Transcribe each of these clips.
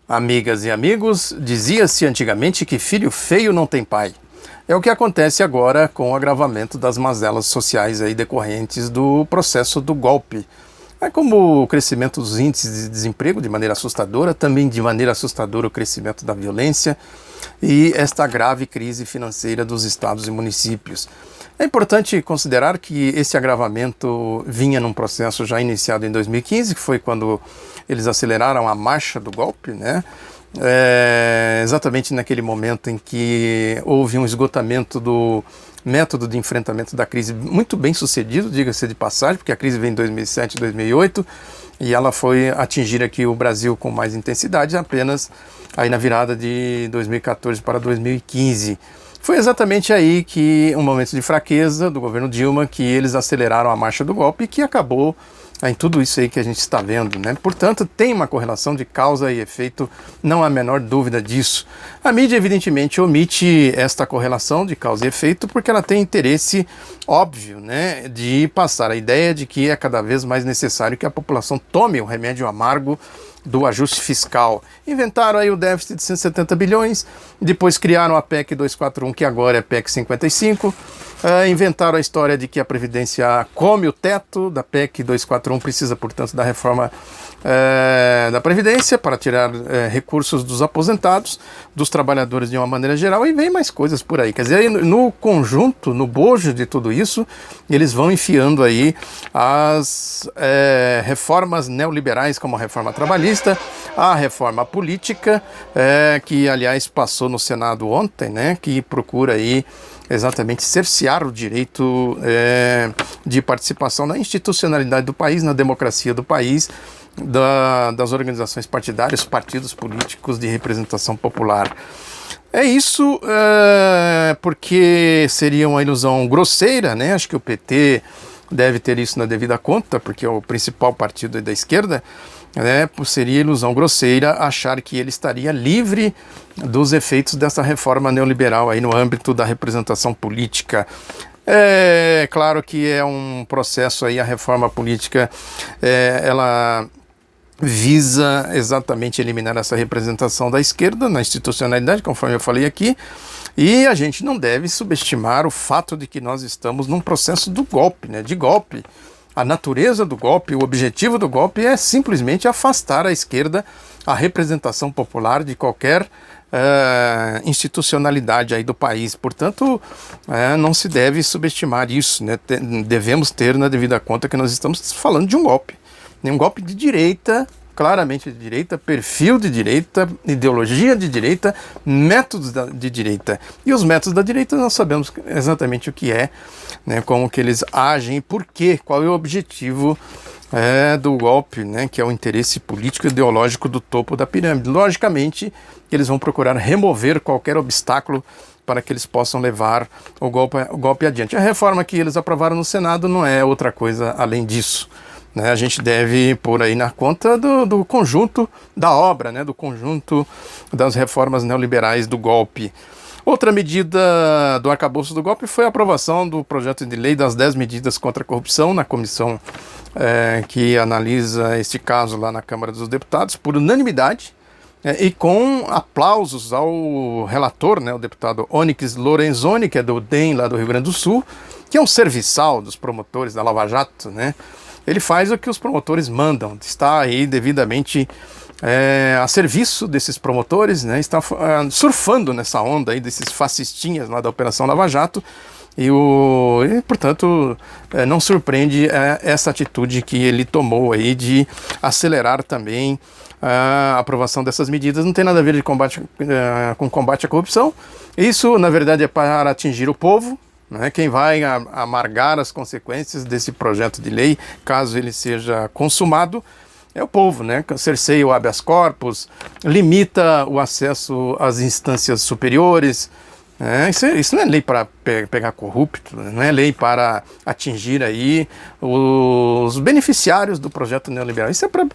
Amigas e amigos, dizia-se antigamente que filho feio não tem pai. É o que acontece agora com o agravamento das mazelas sociais aí decorrentes do processo do golpe. É como o crescimento dos índices de desemprego de maneira assustadora, também de maneira assustadora o crescimento da violência e esta grave crise financeira dos estados e municípios. É importante considerar que esse agravamento vinha num processo já iniciado em 2015, que foi quando eles aceleraram a marcha do golpe, né? Exatamente naquele momento em que houve um esgotamento do método de enfrentamento da crise muito bem sucedido, diga-se de passagem, porque a crise veio em 2007, 2008, e ela foi atingir aqui o Brasil com mais intensidade apenas aí na virada de 2014 para 2015. Foi exatamente aí que, um momento de fraqueza do governo Dilma, que eles aceleraram a marcha do golpe, que acabou em tudo isso aí que a gente está vendo, né? Portanto, tem uma correlação de causa e efeito, não há a menor dúvida disso. A mídia, evidentemente, omite esta correlação de causa e efeito porque ela tem interesse óbvio, né, de passar a ideia de que é cada vez mais necessário que a população tome o remédio amargo do ajuste fiscal. Inventaram aí o déficit de 170 bilhões, depois criaram a PEC 241, que agora é PEC 55, inventaram a história de que a Previdência come o teto da PEC 241, precisa, portanto, da reforma da Previdência para tirar recursos dos aposentados, dos trabalhadores de uma maneira geral, e vem mais coisas por aí. Quer dizer, no conjunto, no bojo de tudo isso, eles vão enfiando aí as reformas neoliberais, como a reforma trabalhista, a reforma política, que aliás passou no Senado ontem, né, que procura aí exatamente cercear o direito de participação na institucionalidade do país, na democracia do país, das organizações partidárias, partidos políticos de representação popular. É isso, porque seria uma ilusão grosseira, né? Acho que o PT deve ter isso na devida conta, porque é o principal partido da esquerda, né? Seria ilusão grosseira achar que ele estaria livre dos efeitos dessa reforma neoliberal aí no âmbito da representação política. É claro que é um processo aí, a reforma política, ela visa exatamente eliminar essa representação da esquerda na institucionalidade, conforme eu falei aqui, e a gente não deve subestimar o fato de que nós estamos num processo do golpe, né, de golpe. A natureza do golpe, o objetivo do golpe é simplesmente afastar a esquerda, a representação popular de qualquer institucionalidade aí do país. Portanto, não se deve subestimar isso, né? Devemos ter na devida conta que nós estamos falando de um golpe de direita, claramente de direita, perfil de direita, ideologia de direita, métodos de direita. E os métodos da direita nós sabemos exatamente o que é, né, como que eles agem e por quê, qual é o objetivo do golpe, né, que é o interesse político e ideológico do topo da pirâmide. Logicamente, eles vão procurar remover qualquer obstáculo para que eles possam levar o golpe adiante. A reforma que eles aprovaram no Senado não é outra coisa além disso. A gente deve pôr aí na conta do conjunto da obra, né, do conjunto das reformas neoliberais do golpe. Outra medida do arcabouço do golpe foi a aprovação do projeto de lei das 10 medidas contra a corrupção na comissão que analisa este caso lá na Câmara dos Deputados, por unanimidade, e com aplausos ao relator, né, o deputado Onyx Lorenzoni, que é do DEM lá do Rio Grande do Sul, que é um serviçal dos promotores da Lava Jato, né? Ele faz o que os promotores mandam, está aí devidamente a serviço desses promotores, né? Está surfando nessa onda aí desses fascistinhas lá da Operação Lava Jato, e portanto, não surpreende essa atitude que ele tomou aí de acelerar também a aprovação dessas medidas. Não tem nada a ver com combate à corrupção, isso na verdade é para atingir o povo. Quem vai amargar as consequências desse projeto de lei, caso ele seja consumado, é o povo, né? Cerceia o habeas corpus, limita o acesso às instâncias superiores. Isso não é lei para pegar corrupto, não é lei para atingir aí os beneficiários do projeto neoliberal. Isso é para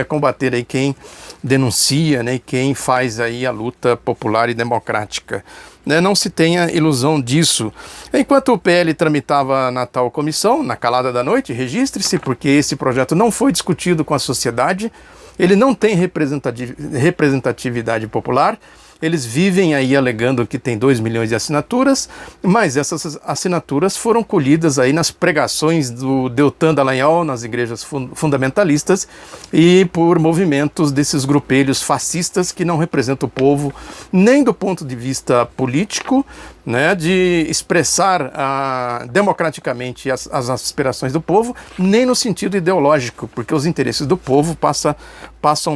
combater aí quem denuncia, né, e quem faz aí a luta popular e democrática. Não se tenha ilusão disso. Enquanto o PL tramitava na tal comissão, na calada da noite, registre-se, porque esse projeto não foi discutido com a sociedade, ele não tem representatividade popular. Eles vivem aí alegando que tem 2 milhões de assinaturas, mas essas assinaturas foram colhidas aí nas pregações do Deltan Dallagnol, nas igrejas fundamentalistas, e por movimentos desses grupelhos fascistas que não representam o povo, nem do ponto de vista político, né, de expressar democraticamente as aspirações do povo, nem no sentido ideológico, porque os interesses do povo passam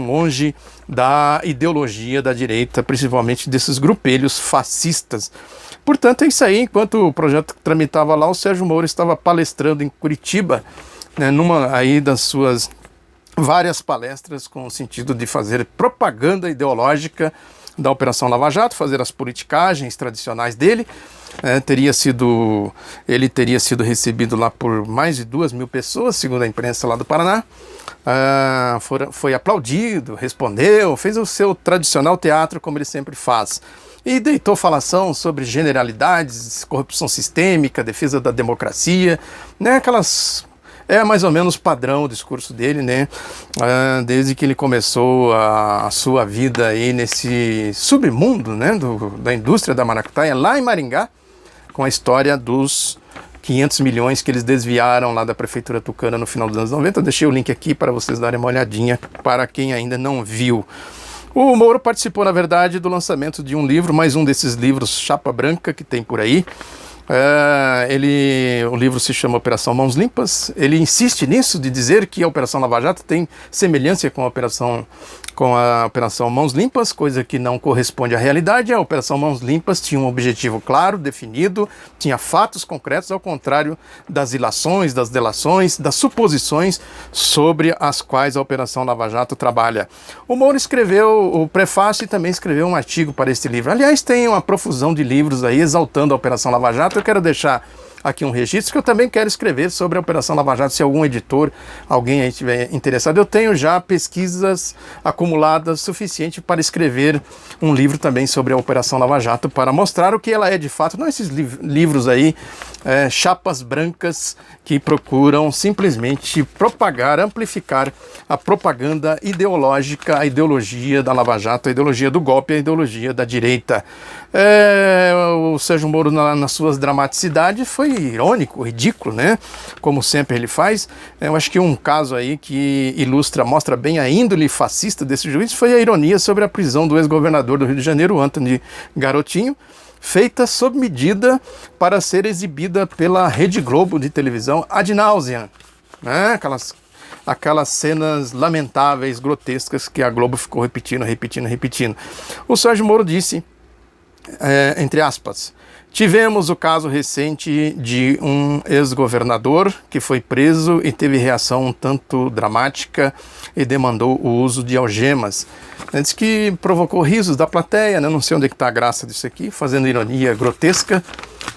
longe da ideologia da direita, principalmente desses grupelhos fascistas. Portanto, é isso aí. Enquanto o projeto tramitava lá, o Sérgio Moro estava palestrando em Curitiba, né, numa aí das suas várias palestras com o sentido de fazer propaganda ideológica da Operação Lava Jato, fazer as politicagens tradicionais dele. Ele teria sido recebido lá por mais de 2.000 pessoas, segundo a imprensa lá do Paraná. Foi aplaudido, respondeu, fez o seu tradicional teatro como ele sempre faz. E deitou falação sobre generalidades, corrupção sistêmica, defesa da democracia, né, aquelas... É mais ou menos padrão o discurso dele, né? Desde que ele começou a sua vida aí nesse submundo, né, da indústria da maracutaia, lá em Maringá, com a história dos 500 milhões que eles desviaram lá da prefeitura tucana no final dos anos 90. Eu deixei o link aqui para vocês darem uma olhadinha, para quem ainda não viu. O Moro participou, na verdade, do lançamento de um livro, mais um desses livros chapa branca que tem por aí. O livro se chama Operação Mãos Limpas. Ele insiste nisso, de dizer que a Operação Lava Jato tem semelhança com a Operação Mãos Limpas, coisa que não corresponde à realidade. A Operação Mãos Limpas tinha um objetivo claro, definido, tinha fatos concretos, ao contrário das ilações, das delações, das suposições sobre as quais a Operação Lava Jato trabalha. O Moro escreveu o prefácio e também escreveu um artigo para este livro. Aliás, tem uma profusão de livros aí exaltando a Operação Lava Jato. Eu quero deixar aqui um registro que eu também quero escrever sobre a Operação Lava Jato, se algum editor, alguém aí estiver interessado. Eu tenho já pesquisas acumuladas suficiente para escrever um livro também sobre a Operação Lava Jato, para mostrar o que ela é de fato, não esses livros aí, chapas brancas que procuram simplesmente propagar, amplificar a propaganda ideológica, a ideologia da Lava Jato, a ideologia do golpe, a ideologia da direita. O Sérgio Moro, nas suas dramaticidades, foi irônico, ridículo, né? Como sempre ele faz. Eu acho que um caso aí que mostra bem a índole fascista desse juiz foi a ironia sobre a prisão do ex-governador do Rio de Janeiro, Antony Garotinho, feita sob medida para ser exibida pela Rede Globo de televisão ad nauseam, né? Aquelas cenas lamentáveis, grotescas que a Globo ficou repetindo. O Sérgio Moro disse, entre aspas, tivemos o caso recente de um ex-governador que foi preso e teve reação um tanto dramática e demandou o uso de algemas. Diz que provocou risos da plateia, né? Não sei onde está a graça disso aqui, fazendo ironia grotesca,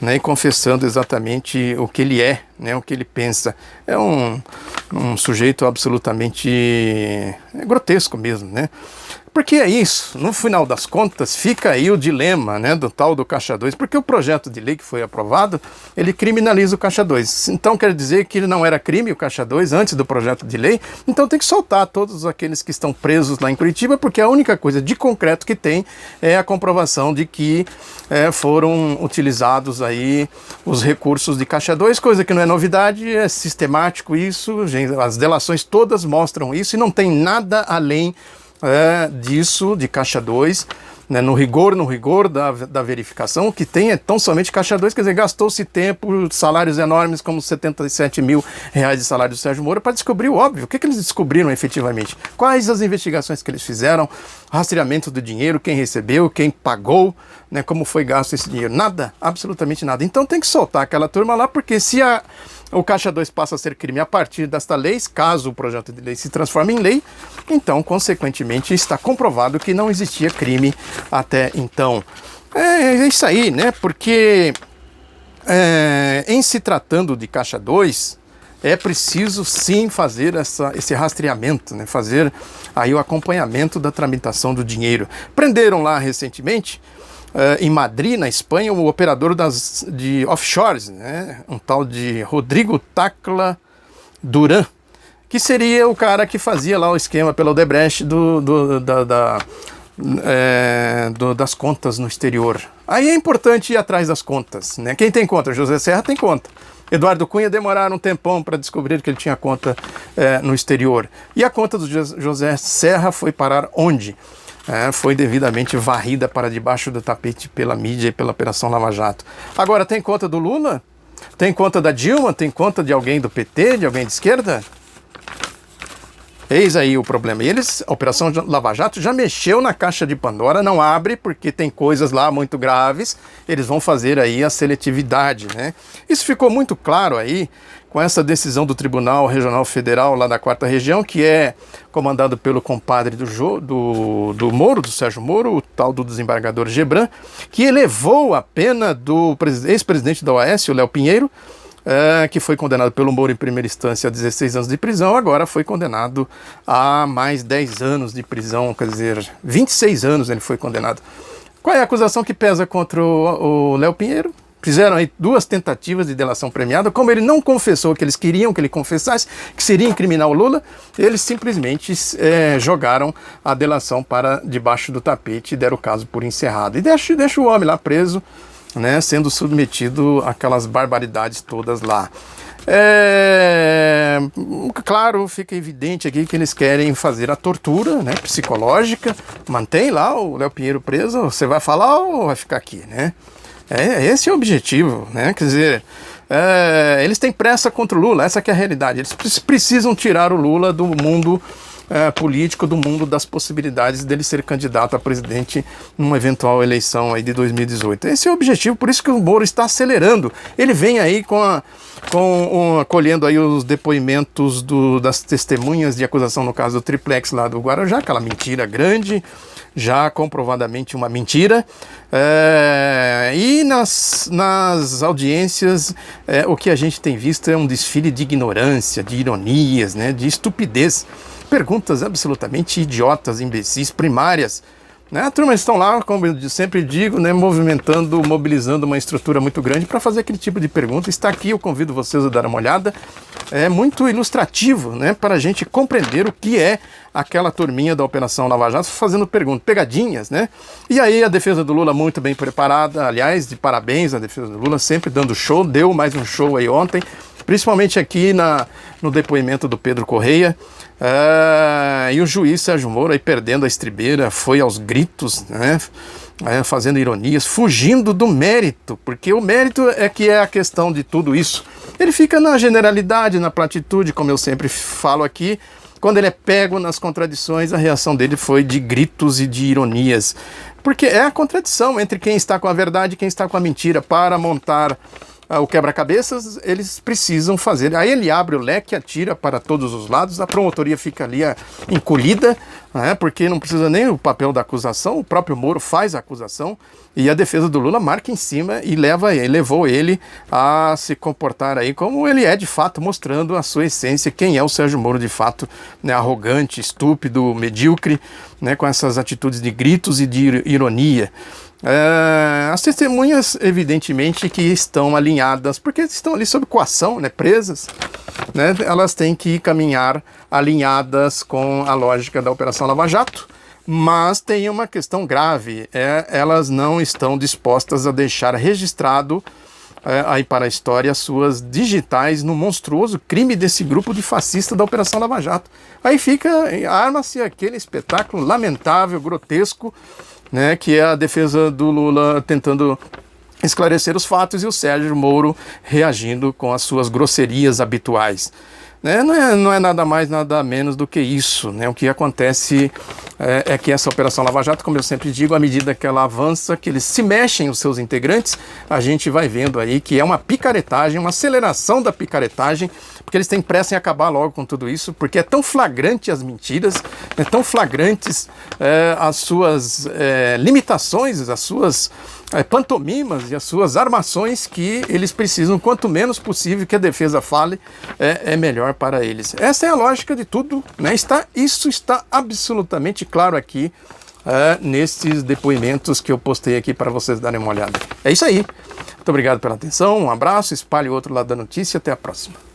né? E confessando exatamente o que ele é, né? O que ele pensa. É um sujeito absolutamente grotesco mesmo, né? Porque é isso, no final das contas, fica aí o dilema, né, do tal do Caixa 2, porque o projeto de lei que foi aprovado, ele criminaliza o Caixa 2. Então quer dizer que ele não era crime, o Caixa 2, antes do projeto de lei, então tem que soltar todos aqueles que estão presos lá em Curitiba, porque a única coisa de concreto que tem é a comprovação de que foram utilizados aí os recursos de Caixa 2, coisa que não é novidade, é sistemático isso, as delações todas mostram isso e não tem nada além disso, de Caixa 2, né, no rigor da verificação. O que tem é tão somente Caixa 2, quer dizer, gastou-se tempo, salários enormes, como 77 mil reais de salário do Sérgio Moro, para descobrir o óbvio. O que eles descobriram efetivamente? Quais as investigações que eles fizeram? Rastreamento do dinheiro, quem recebeu, quem pagou, né, como foi gasto esse dinheiro? Nada, absolutamente nada. Então tem que soltar aquela turma lá, porque se o Caixa 2 passa a ser crime a partir desta lei, caso o projeto de lei se transforme em lei, então, consequentemente, está comprovado que não existia crime até então. É isso aí, né? Porque em se tratando de Caixa 2, é preciso sim fazer esse rastreamento, né? Fazer aí o acompanhamento da tramitação do dinheiro. Prenderam lá recentemente, em Madrid, na Espanha, o operador de offshores, né? Um tal de Rodrigo Tacla Duran. que seria o cara que fazia lá o esquema pela Odebrecht das contas no exterior. Aí é importante ir atrás das contas, né? Quem tem conta? José Serra tem conta. Eduardo Cunha demoraram um tempão para descobrir que ele tinha conta no exterior. E a conta do José Serra foi parar onde? Foi devidamente varrida para debaixo do tapete pela mídia e pela Operação Lava Jato. Agora, tem conta do Lula? Tem conta da Dilma? Tem conta de alguém do PT, de alguém de esquerda? Eis aí o problema. E a Operação Lava Jato já mexeu na caixa de Pandora, não abre porque tem coisas lá muito graves, eles vão fazer aí a seletividade, né? Isso ficou muito claro aí com essa decisão do Tribunal Regional Federal lá da 4ª Região, que é comandado pelo compadre do Moro, do Sérgio Moro, o tal do desembargador Gebran, que elevou a pena do ex-presidente da OAS, o Léo Pinheiro, que foi condenado pelo Moro em primeira instância a 16 anos de prisão, agora foi condenado a mais 10 anos de prisão, quer dizer, 26 anos ele foi condenado. Qual é a acusação que pesa contra o Léo Pinheiro? Fizeram aí 2 tentativas de delação premiada. Como ele não confessou que eles queriam que ele confessasse, que seria incriminar o Lula, eles simplesmente jogaram a delação para debaixo do tapete e deram o caso por encerrado. E deixa o homem lá preso, né, sendo submetido àquelas barbaridades todas lá. Claro, fica evidente aqui que eles querem fazer a tortura, né, psicológica. Mantém lá o Léo Pinheiro preso, você vai falar ou vai ficar aqui, né? Esse é o objetivo, né? Quer dizer, eles têm pressa contra o Lula, essa que é a realidade. Eles precisam tirar o Lula do mundo político, do mundo das possibilidades dele ser candidato a presidente numa eventual eleição aí de 2018. Esse é o objetivo, por isso que o Moro está acelerando. Ele vem aí colhendo aí os depoimentos das testemunhas de acusação no caso do Triplex lá do Guarujá, aquela mentira grande, já comprovadamente uma mentira, e nas audiências o que a gente tem visto é um desfile de ignorância, de ironias, né, de estupidez, perguntas absolutamente idiotas, imbecis, primárias, né? A turma estão lá, como eu sempre digo, né, mobilizando uma estrutura muito grande para fazer aquele tipo de pergunta. Está aqui, eu convido vocês a dar uma olhada. É muito ilustrativo, né, para a gente compreender o que é aquela turminha da Operação Lava Jato fazendo perguntas, pegadinhas, né? E aí a defesa do Lula muito bem preparada, aliás, de parabéns à defesa do Lula, sempre dando show, deu mais um show aí ontem, principalmente aqui no depoimento do Pedro Correia. E o juiz Sérgio Moro aí perdendo a estribeira, foi aos gritos, né, fazendo ironias, fugindo do mérito, porque o mérito é que é a questão de tudo isso. Ele fica na generalidade, na platitude, como eu sempre falo aqui. Quando ele é pego nas contradições, a reação dele foi de gritos e de ironias, porque é a contradição entre quem está com a verdade e quem está com a mentira. Para montar o quebra-cabeças, eles precisam fazer. Aí ele abre o leque, atira para todos os lados, a promotoria fica ali encolhida, né, porque não precisa nem o papel da acusação, o próprio Moro faz a acusação, e a defesa do Lula marca em cima e levou ele a se comportar aí como ele é de fato, mostrando a sua essência, quem é o Sérgio Moro de fato, né, arrogante, estúpido, medíocre, né, com essas atitudes de gritos e de ironia. As testemunhas, evidentemente, que estão alinhadas, porque estão ali sob coação, né, presas, né, elas têm que caminhar alinhadas com a lógica da Operação Lava Jato, mas tem uma questão grave, elas não estão dispostas a deixar registrado aí para a história suas digitais no monstruoso crime desse grupo de fascistas da Operação Lava Jato. Aí arma-se aquele espetáculo lamentável, grotesco, né, que é a defesa do Lula tentando esclarecer os fatos e o Sérgio Moro reagindo com as suas grosserias habituais. Né? Não é nada mais, nada menos do que isso, né? O que acontece é que essa Operação Lava Jato, como eu sempre digo, à medida que ela avança, que eles se mexem os seus integrantes, a gente vai vendo aí que é uma picaretagem, uma aceleração da picaretagem, porque eles têm pressa em acabar logo com tudo isso, porque é tão flagrante as mentiras, é tão flagrantes as suas limitações, as suas pantomimas e as suas armações, que eles precisam, quanto menos possível que a defesa fale, é melhor para eles. Essa é a lógica de tudo, né? Isso está absolutamente claro aqui nesses depoimentos que eu postei aqui para vocês darem uma olhada. É isso aí. Muito obrigado pela atenção, um abraço, espalhe o outro lado da notícia, até a próxima.